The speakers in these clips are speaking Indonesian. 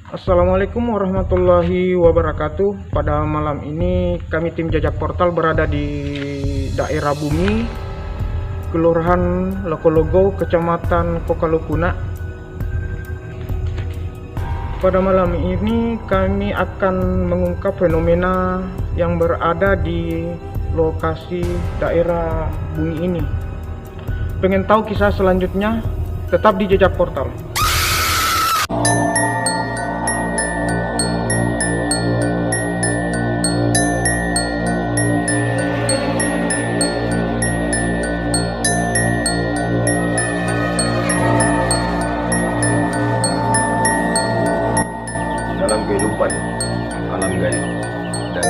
Assalamualaikum warahmatullahi wabarakatuh. Pada malam ini kami tim Jajak Portal berada di daerah Bumi, Kelurahan Lekologo, Kecamatan Kokalukuna. Pada malam ini kami akan mengungkap fenomena yang berada di lokasi daerah Bumi ini. Pengen tahu kisah selanjutnya? Tetap di Jajak Portal. Dalam kehidupan alam gaib dan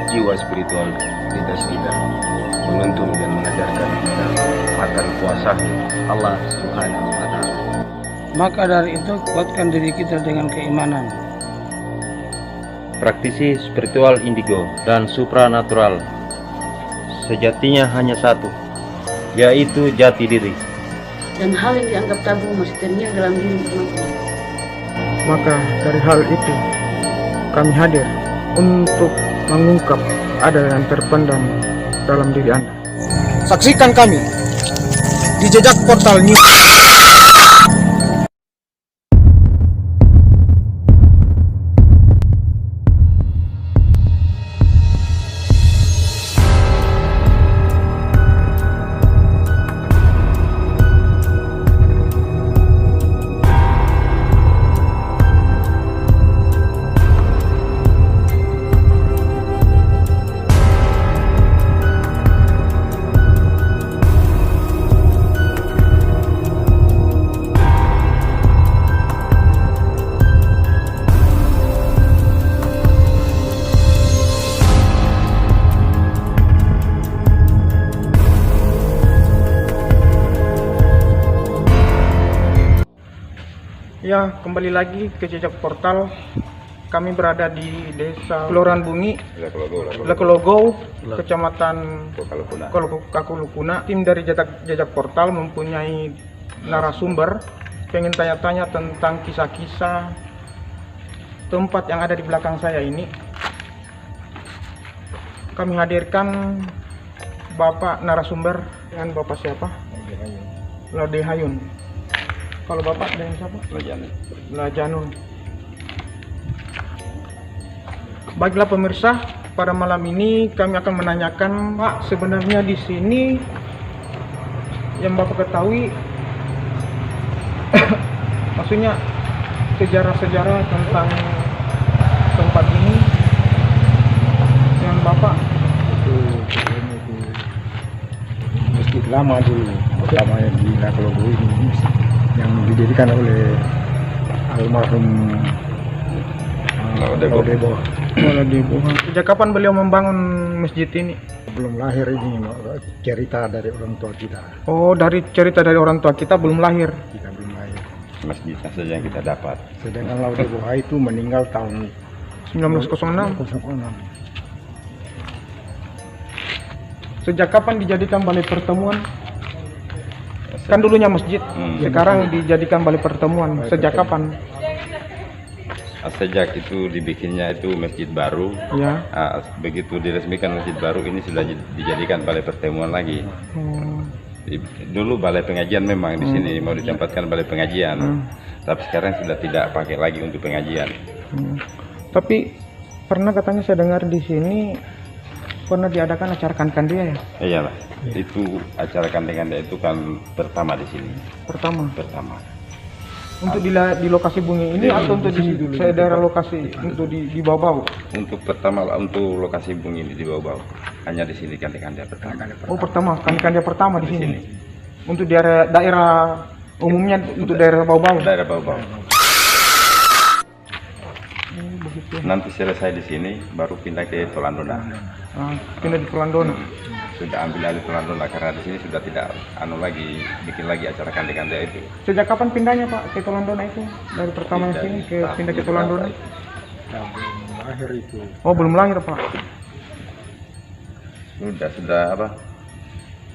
jiwa spiritual lintas kita menuntun dan mengajarkan kita akan kuasa Allah Subhanahu wa Ta'ala. Maka dari itu kuatkan diri kita dengan keimanan. Praktisi spiritual indigo dan supranatural sejatinya hanya satu, yaitu jati diri. Dan hal yang dianggap tabu masih terngiang dalam diri teman-teman. Maka dari hal itu kami hadir untuk mengungkap ada yang terpendam dalam diri Anda. Saksikan kami di Jajak Portal News. Ya, kembali lagi ke Jajak Portal. Kami berada di desa Kelurahan Bumi, Lekologo, Kecamatan Kokalukuna. Tim dari Jajak Portal mempunyai narasumber pengen tanya-tanya tentang kisah-kisah tempat yang ada di belakang saya ini. Kami hadirkan Bapak narasumber dengan Bapak siapa? Lode Hayun. Kalau Bapak dengan siapa? Lajanun. Baiklah pemirsa, pada malam ini kami akan menanyakan, Pak, sebenarnya di sini yang Bapak ketahui maksudnya sejarah-sejarah tentang tempat ini yang Bapak itu masjid lama dulu, pertama yang di Lekologo ini yang didirikan oleh almarhum Laudebo. Sejak kapan beliau membangun masjid ini? Belum lahir ini, cerita dari orang tua kita. Oh, dari cerita dari orang tua kita belum lahir. Kita belum lahir. Masjid saja yang kita dapat. Sedangkan Laudebo itu meninggal tahun 1906. 06. Sejak kapan dijadikan balai pertemuan? Kan dulunya masjid, sekarang dijadikan balai pertemuan. Sejak kapan? Sejak itu dibikinnya itu masjid baru. Ya. Begitu diresmikan masjid baru ini sudah dijadikan balai pertemuan lagi. Dulu balai pengajian memang di sini mau ditempatkan balai pengajian, tapi sekarang sudah tidak pakai lagi untuk pengajian. Tapi pernah katanya saya dengar di sini pernah diadakan acara kandia ya? Iya lah, itu acara kandia itu kan pertama di sini. Pertama. Untuk di lokasi Bumi ini atau untuk di daerah lokasi untuk di bawah-bawah? Untuk pertama lah, untuk lokasi Bumi ini di bawah-bawah. Hanya di sini kandia pertama. Oh, pertama, kandia pertama di sini. Untuk daerah umumnya untuk daerah bawah-bawah. Daerah bawah-bawah. Nanti selesai di sini baru pindah ke Tolandona. Pindah di Tolandona. Sudah ambil alih Tolandona karena di sini sudah tidak bikin lagi acara kandia itu. Sejak kapan pindahnya Pak ke Tolandona itu? Dari pertama sini ke pindah ke Tolandona? Belum lahir itu. Oh, belum lahir Pak. Sudah apa?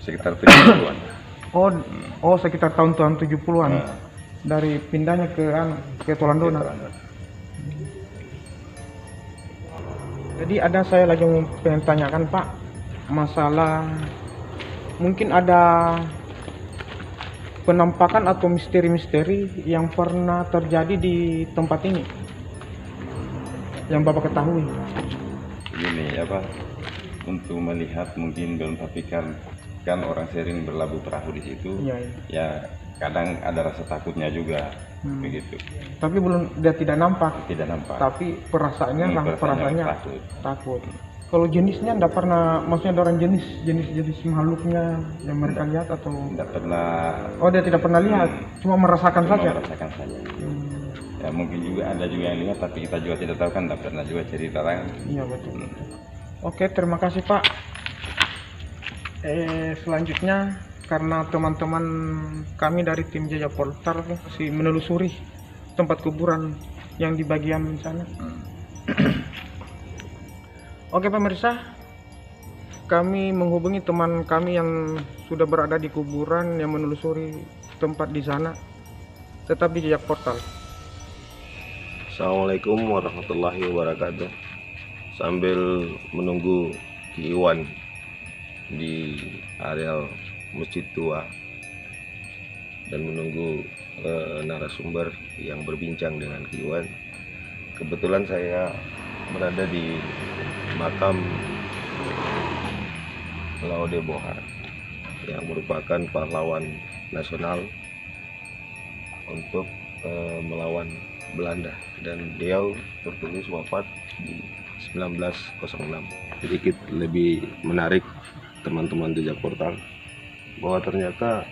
Sekitar 70-an. Oh, sekitar tahun 70-an. Dari pindahnya ke Tolandona. Jadi ada saya lagi mau pengen tanyakan Pak, masalah mungkin ada penampakan atau misteri-misteri yang pernah terjadi di tempat ini yang Bapak ketahui. Ini apa, untuk melihat mungkin belum, tapi kan orang sering berlabuh perahu di situ. Iya. Ya kadang ada rasa takutnya juga, begitu. Tapi dia tidak nampak. Tidak nampak. Tapi perasaannya perasaannya takut. Kalau jenisnya enggak pernah, maksudnya ada orang jenis makhluknya yang mereka lihat atau Tidak pernah. Oh, dia tidak pernah lihat, cuma merasakan saja. Merasakan saja. Ya mungkin juga ada juga yang lihat, tapi kita juga tidak tahu kan, tidak pernah juga cerita kan. Iya betul. Oke, terima kasih Pak. Selanjutnya karena teman-teman kami dari tim Jejak Portal masih menelusuri tempat kuburan yang di bagian sana. Oke pemirsa, kami menghubungi teman kami yang sudah berada di kuburan yang menelusuri tempat di sana. Tetap di Jejak Portal. Assalamualaikum warahmatullahi wabarakatuh. Sambil menunggu Ki Iwan di areal Masjid Tua dan menunggu narasumber yang berbincang dengan Ki Iwan, kebetulan saya berada di makam Laude Boha yang merupakan pahlawan nasional untuk melawan Belanda, dan beliau tertulis wafat di 1906. Sedikit lebih menarik teman-teman Jejak Portal bahwa ternyata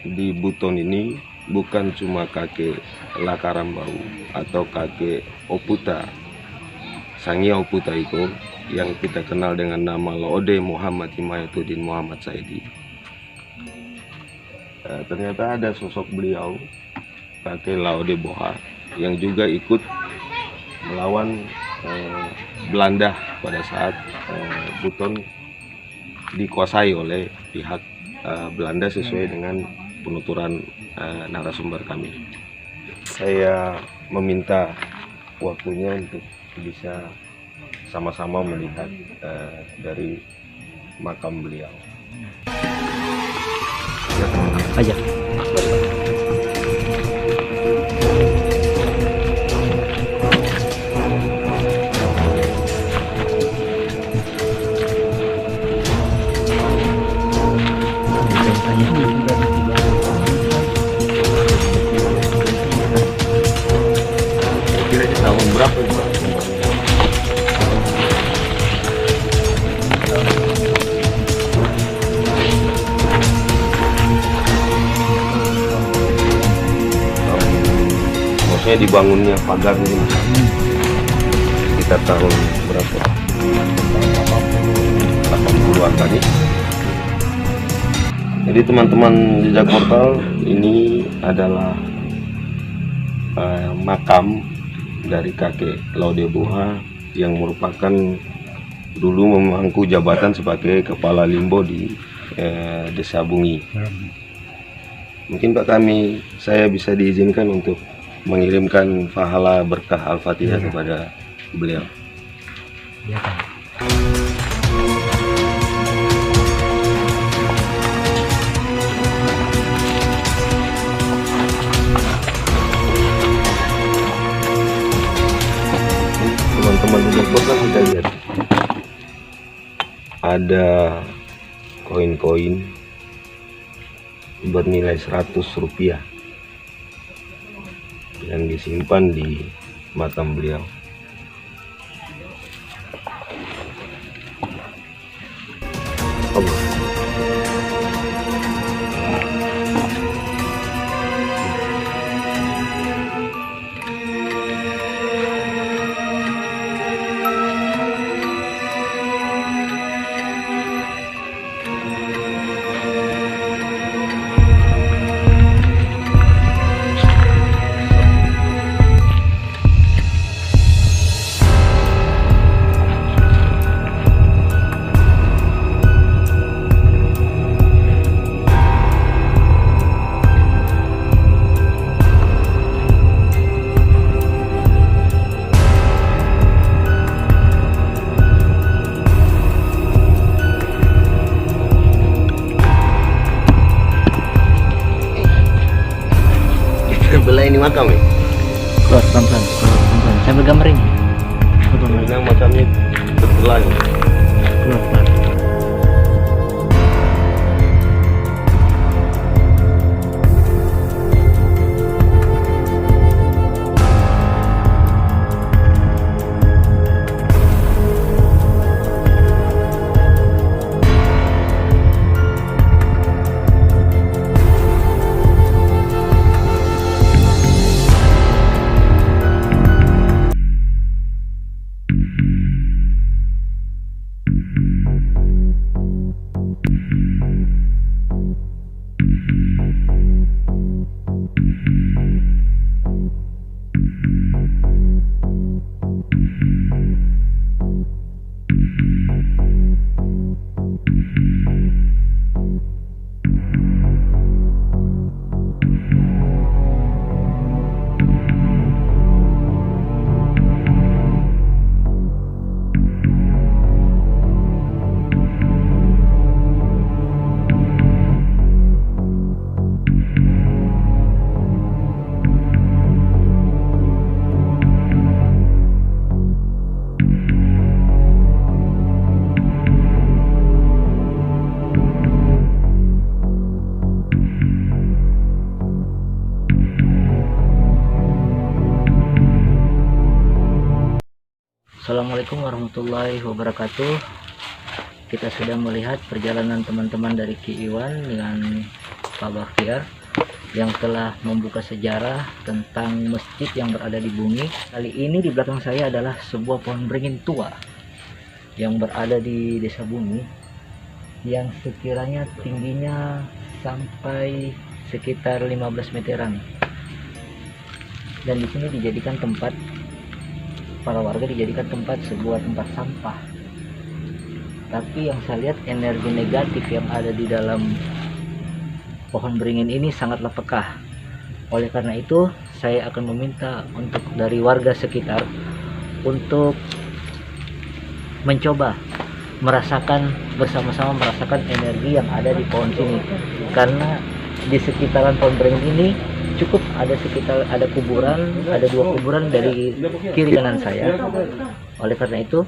di Buton ini bukan cuma kakek Lakarambau atau kakek Oputa Sangia Oputa Iko yang kita kenal dengan nama Laude Muhammad Himayatuddin Muhammad Saidi. Ternyata ada sosok beliau, kakek Laude Boha, yang juga ikut melawan Belanda pada saat Buton dikuasai oleh pihak Belanda sesuai dengan penuturan narasumber kami. Saya meminta waktunya untuk bisa sama-sama melihat dari makam beliau. Aja. Kira-kira tahun berapa itu? Maksudnya dibangunnya pagar ini sekitar tahun berapa? 80-an tadi. Jadi teman-teman Jejak Portal, ini adalah makam dari kakek Laude Boha yang merupakan dulu memangku jabatan sebagai kepala limbo di Desa Bungi. Mungkin Pak kami, saya bisa diizinkan untuk mengirimkan pahala berkah Al-Fatihah kepada beliau. Ya, Pak. Teman-teman di Jejak Portal sudah lihat ada koin-koin bernilai Rp100 yang disimpan di makam beliau. Allah. ini makam nih. Keluar pelan-pelan, saya bergambar ini. Yang makamnya terbelah. Keluar pelan. Assalamualaikum warahmatullahi wabarakatuh. Kita sudah melihat perjalanan teman-teman dari Ki Iwan dengan Pak Bakhtiar yang telah membuka sejarah tentang masjid yang berada di Bungi. Kali ini di belakang saya adalah sebuah pohon beringin tua yang berada di Desa Bungi, yang sekiranya tingginya sampai sekitar 15 meteran. Dan di sini dijadikan tempat, para warga dijadikan sebuah tempat sampah. Tapi yang saya lihat, energi negatif yang ada di dalam pohon beringin ini sangatlah pekah. Oleh karena itu, saya akan meminta untuk dari warga sekitar untuk mencoba merasakan bersama-sama energi yang ada di pohon sini. Karena di sekitaran pohon beringin ini cukup ada kuburan, ada 2 kuburan dari kiri kanan saya. Oleh karena itu,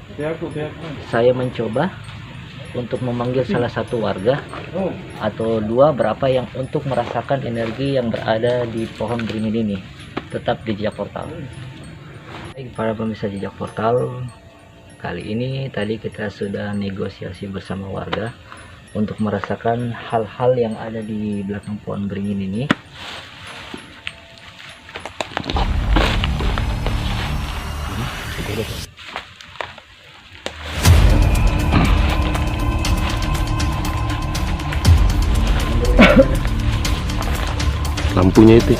saya mencoba untuk memanggil salah satu warga atau 2 berapa yang untuk merasakan energi yang berada di pohon beringin ini. Tetap di Jejak Portal. Baik, para pemirsa Jejak Portal, kali ini tadi kita sudah negosiasi bersama warga untuk merasakan hal-hal yang ada di belakang pohon beringin ini. Lampunya itu.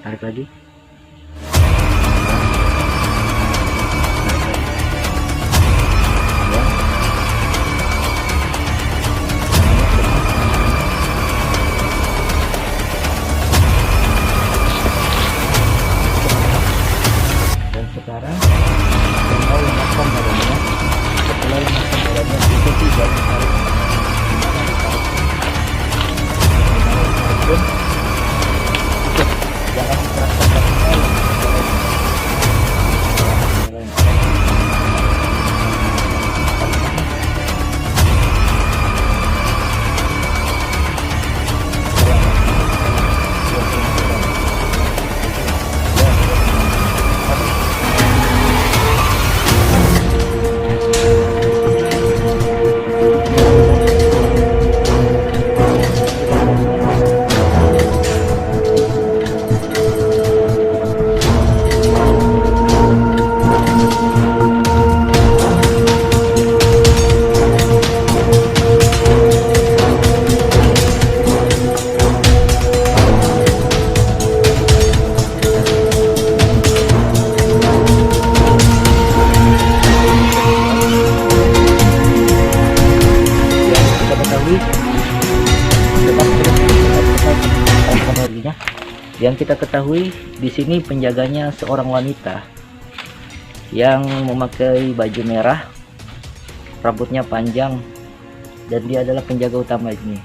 Tarik lagi. Dan sekarang tinggal lemaskan badannya. Setelah lemaskan badannya, ikuti garis tarik. Jangan dikeraskan. ketahui energinya. Yang kita ketahui di sini penjaganya seorang wanita yang memakai baju merah, rambutnya panjang, dan dia adalah penjaga utama ini.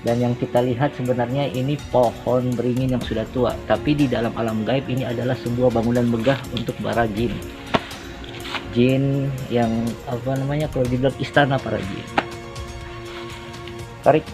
Dan yang kita lihat sebenarnya ini pohon beringin yang sudah tua, tapi di dalam alam gaib ini adalah sebuah bangunan megah untuk para jin. Jin yang apa namanya, kalau dibilang istana para jin. Tarik.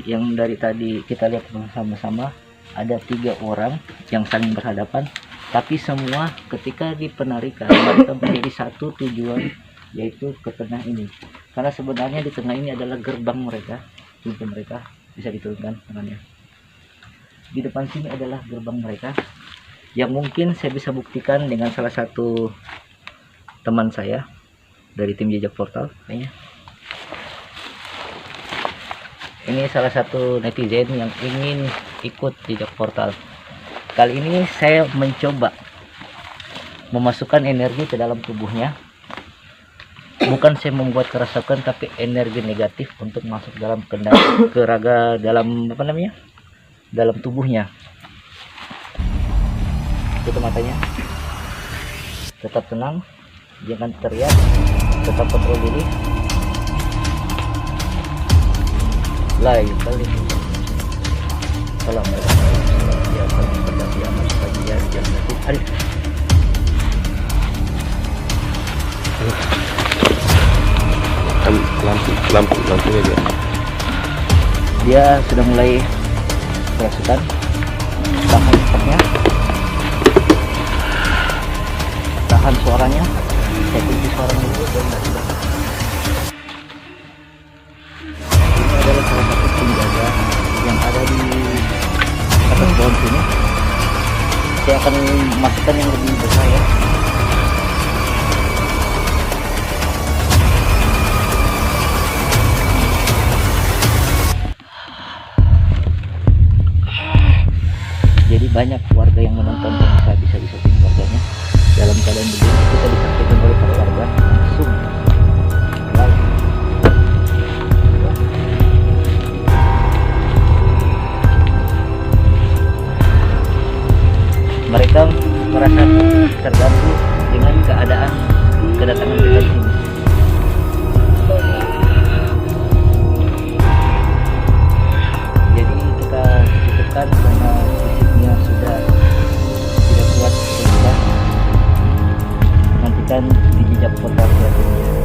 Yang dari tadi kita lihat bersama-sama ada 3 orang yang saling berhadapan, tapi semua ketika di penarikan mereka menjadi satu tujuan, yaitu ke tengah ini. Karena sebenarnya di tengah ini adalah gerbang mereka, pintu mereka. Bisa diturunkan tangannya. Di depan sini adalah gerbang mereka, yang mungkin saya bisa buktikan dengan salah satu teman saya dari tim Jejak Portal kayaknya. Ini salah satu netizen yang ingin ikut Jejak Portal. Kali ini saya mencoba memasukkan energi ke dalam tubuhnya. Bukan saya membuat kerusakan, tapi energi negatif untuk masuk dalam dalam apa namanya? Dalam tubuhnya. Tutup matanya. Tetap tenang, jangan teriak, tetap kontrol diri. Lain kali kalau mereka dia akan berdaki amat kajian jangan hari lampunya dia sudah mulai kerasukan. Tahan cepatnya, tahan suaranya, saya kunci suaranya dulu dan adalah salah satu penjaga yang ada di atas pohon sini. Saya akan masukkan yang lebih besar ya. Jadi banyak warga yang menonton pemirsa, bisa warganya dalam keadaan begini kita disaksikan oleh para warga langsung live. Mereka merasa terganggu dengan keadaan kedatangan kita di sini. Jadi kita ditekan karena fisiknya sudah tidak kuat, sehingga nantikan di Jejak Portal selanjutnya.